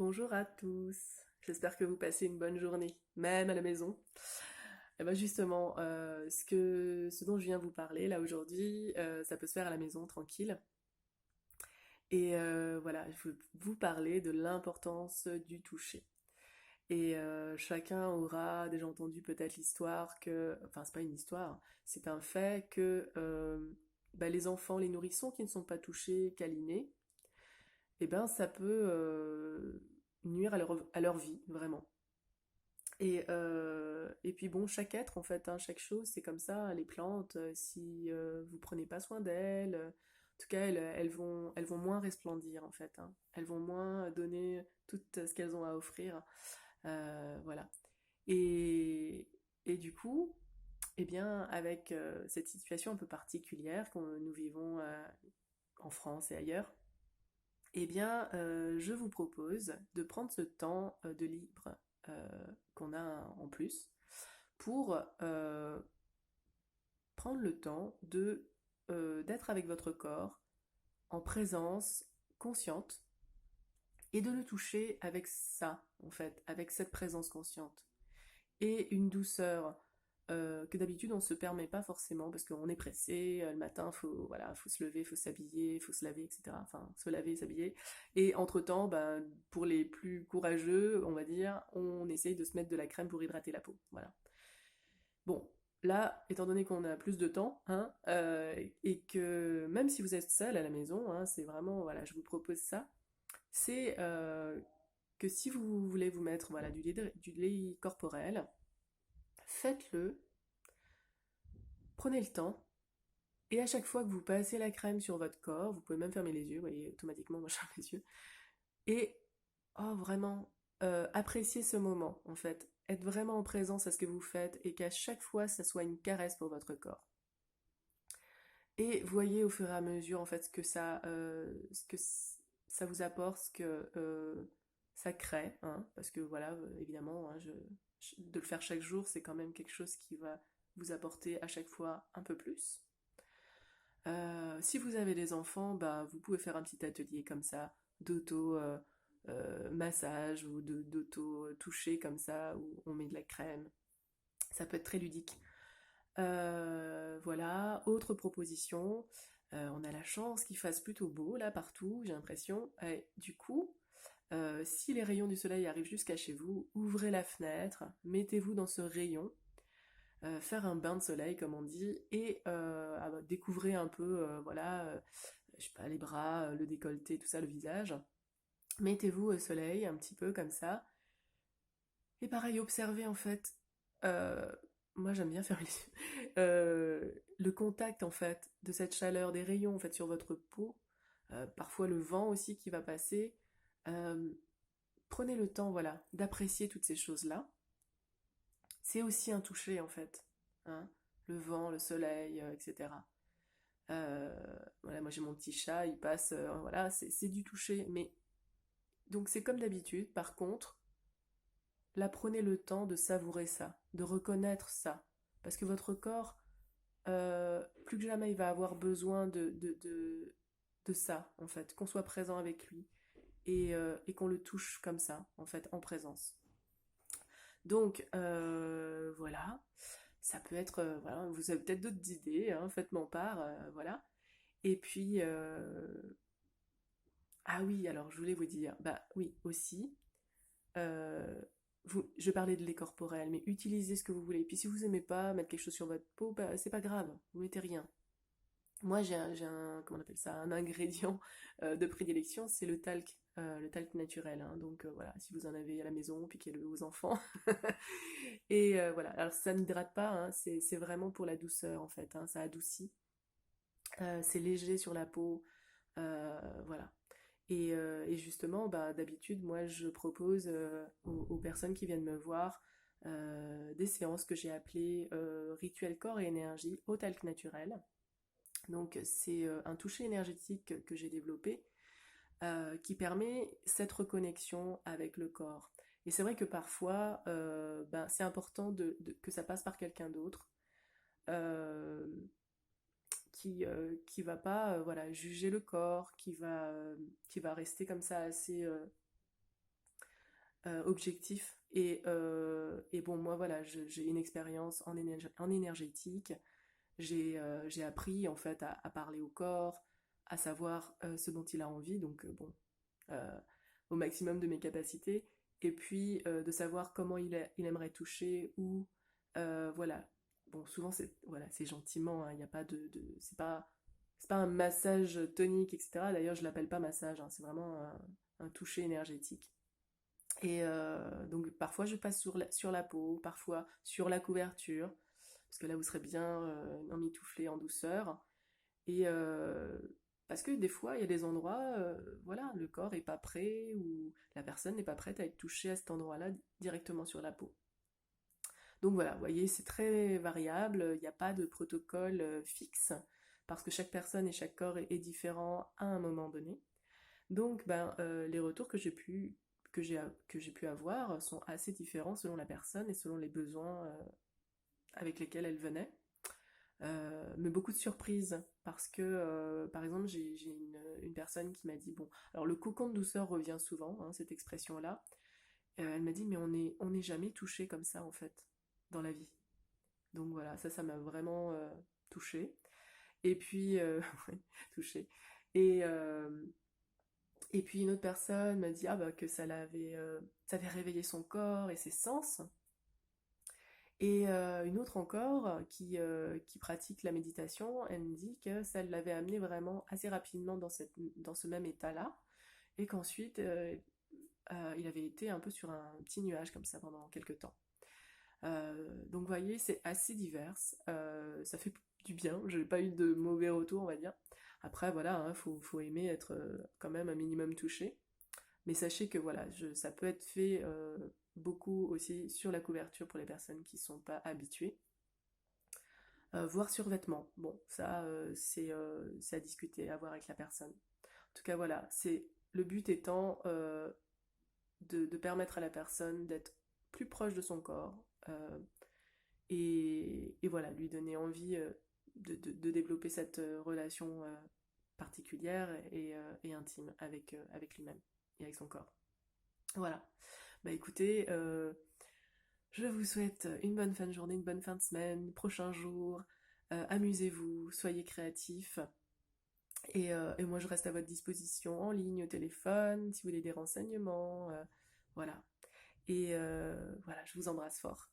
Bonjour à tous, j'espère que vous passez une bonne journée, même à la maison. Et ben justement, ce dont je viens vous parler là aujourd'hui, ça peut se faire à la maison tranquille. Et voilà, je veux vous parler de l'importance du toucher. Et chacun aura déjà entendu peut-être l'histoire que, enfin c'est pas une histoire, c'est un fait que les enfants, les nourrissons qui ne sont pas touchés, câlinés, eh ben ça peut nuire à leur vie, vraiment. Et puis bon, chaque être en fait, hein, chaque chose, c'est comme ça. Les plantes, si vous prenez pas soin d'elles, en tout cas, elles vont moins resplendir en fait, hein. Elles vont moins donner tout ce qu'elles ont à offrir. Voilà. Et, et du coup, eh bien, avec cette situation un peu particulière que nous vivons en France et ailleurs, eh bien, je vous propose de prendre ce temps de libre euh, qu'on a en plus pour prendre le temps d'être avec votre corps en présence consciente et de le toucher avec ça, en fait, avec cette présence consciente. Et une douceur que d'habitude on ne se permet pas forcément parce qu'on est pressé, le matin voilà, faut se lever, faut s'habiller, faut se laver, etc. Enfin, se laver, s'habiller. Et entre-temps, ben, pour les plus courageux, on va dire, on essaye de se mettre de la crème pour hydrater la peau. Voilà. Bon, là, étant donné qu'on a plus de temps, hein, et que même si vous êtes seul à la maison, hein, c'est vraiment, voilà, je vous propose ça, c'est que si vous voulez vous mettre voilà, du lait corporel, faites-le, prenez le temps, et à chaque fois que vous passez la crème sur votre corps, vous pouvez même fermer les yeux, vous voyez, automatiquement, moi je ferme les yeux, et oh, vraiment, appréciez ce moment, en fait. Être vraiment en présence à ce que vous faites, et qu'à chaque fois, ça soit une caresse pour votre corps. Et voyez au fur et à mesure, en fait, ce que ça vous apporte, ce que ça crée, hein, parce que voilà, évidemment, hein, de le faire chaque jour, c'est quand même quelque chose qui va vous apporter à chaque fois un peu plus. Si vous avez des enfants, bah, vous pouvez faire un petit atelier comme ça, d'auto massage ou d'auto toucher comme ça, où on met de la crème. Ça peut être très ludique. Voilà, autre proposition. On a la chance qu'il fasse plutôt beau là partout, j'ai l'impression. Et du coup, si les rayons du soleil arrivent jusqu'à chez vous, ouvrez la fenêtre, mettez-vous dans ce rayon, faire un bain de soleil comme on dit, et découvrez un peu, voilà, je sais pas, les bras, le décolleté, tout ça, le visage. Mettez-vous au soleil un petit peu comme ça, et pareil, observez en fait. euh, Moi j'aime bien faire le contact en fait de cette chaleur des rayons en fait sur votre peau, parfois le vent aussi qui va passer. Euh, Prenez le temps voilà d'apprécier toutes ces choses-là. C'est aussi un toucher en fait, hein, le vent, le soleil, etc. Euh, voilà, moi j'ai mon petit chat, il passe, voilà, c'est du toucher. Mais donc c'est comme d'habitude. Par contre, là prenez le temps de savourer ça, de reconnaître ça, parce que votre corps, plus que jamais, il va avoir besoin de ça en fait, qu'on soit présent avec lui et qu'on le touche comme ça en fait, en présence. Donc voilà, ça peut être, voilà, vous avez peut-être d'autres idées, hein, faites-m'en part, voilà. Et puis, ah oui, alors je voulais vous dire, bah oui, aussi, euh, je parlais de lait corporel, mais utilisez ce que vous voulez. Et puis si vous aimez pas mettre quelque chose sur votre peau, bah, c'est pas grave, vous mettez rien. Moi, j'ai un, comment on appelle ça, un ingrédient de prédilection, c'est le talc naturel, hein. Donc voilà, si vous en avez à la maison, piquez-le aux enfants. Et voilà, alors ça n'hydrate pas, hein, c'est vraiment pour la douceur en fait, hein, ça adoucit. C'est léger sur la peau, voilà. Et justement, bah, d'habitude, moi, je propose aux personnes qui viennent me voir des séances que j'ai appelées rituel corps et énergie au talc naturel. Donc, c'est un toucher énergétique que j'ai développé qui permet cette reconnexion avec le corps. Et c'est vrai que parfois, ben, c'est important que ça passe par quelqu'un d'autre. Euh, qui va pas voilà, juger le corps, qui va rester comme ça assez objectif. Et bon, moi voilà, j'ai une expérience en énergétique. J'ai appris en fait à parler au corps, à savoir ce dont il a envie, donc bon, euh, au maximum de mes capacités, et puis de savoir comment il aimerait toucher, ou voilà. Bon, souvent c'est voilà, c'est gentiment, hein, il n'y a pas c'est pas un massage tonique, etc. D'ailleurs, je l'appelle pas massage, hein, c'est vraiment un toucher énergétique. Et donc parfois je passe sur la peau, parfois sur la couverture, parce que là vous serez bien emmitouflé en douceur. Et parce que des fois il y a des endroits, voilà, le corps est pas prêt ou la personne n'est pas prête à être touchée à cet endroit-là directement sur la peau. Donc voilà, vous voyez, c'est très variable, il n'y a pas de protocole fixe, parce que chaque personne et chaque corps est différent à un moment donné. Donc, ben, les retours que j'ai pu avoir sont assez différents selon la personne et selon les besoins avec lesquels elle venait. Mais beaucoup de surprises parce que, par exemple, j'ai une personne qui m'a dit, bon, alors le cocon de douceur revient souvent, hein, cette expression-là. Elle m'a dit, mais on n'est jamais touché comme ça, en fait, dans la vie. Donc voilà, ça m'a vraiment touchée. Et puis, ouais, touchée. Et, Et puis une autre personne m'a dit ah bah, que ça avait réveillé son corps et ses sens. Et une autre encore qui pratique la méditation, elle me dit que ça l'avait amené vraiment assez rapidement dans ce même état-là. Et qu'ensuite, il avait été un peu sur un petit nuage comme ça pendant quelques temps. Donc vous voyez, c'est assez divers. Ça fait du bien, je n'ai pas eu de mauvais retours, on va dire. Après, voilà, hein, faut aimer être quand même un minimum touché. Mais sachez que voilà, ça peut être fait beaucoup aussi sur la couverture pour les personnes qui ne sont pas habituées, voire sur vêtements. Bon, ça c'est à discuter, à voir avec la personne. En tout cas voilà, c'est le but étant de permettre à la personne d'être plus proche de son corps et voilà, lui donner envie de développer cette relation particulière et intime avec lui-même et avec son corps. Voilà. Bah écoutez, je vous souhaite une bonne fin de journée, une bonne fin de semaine, prochain jour. Amusez-vous, soyez créatifs. Et moi, je reste à votre disposition en ligne, au téléphone, si vous voulez des renseignements. Voilà. Et voilà, je vous embrasse fort.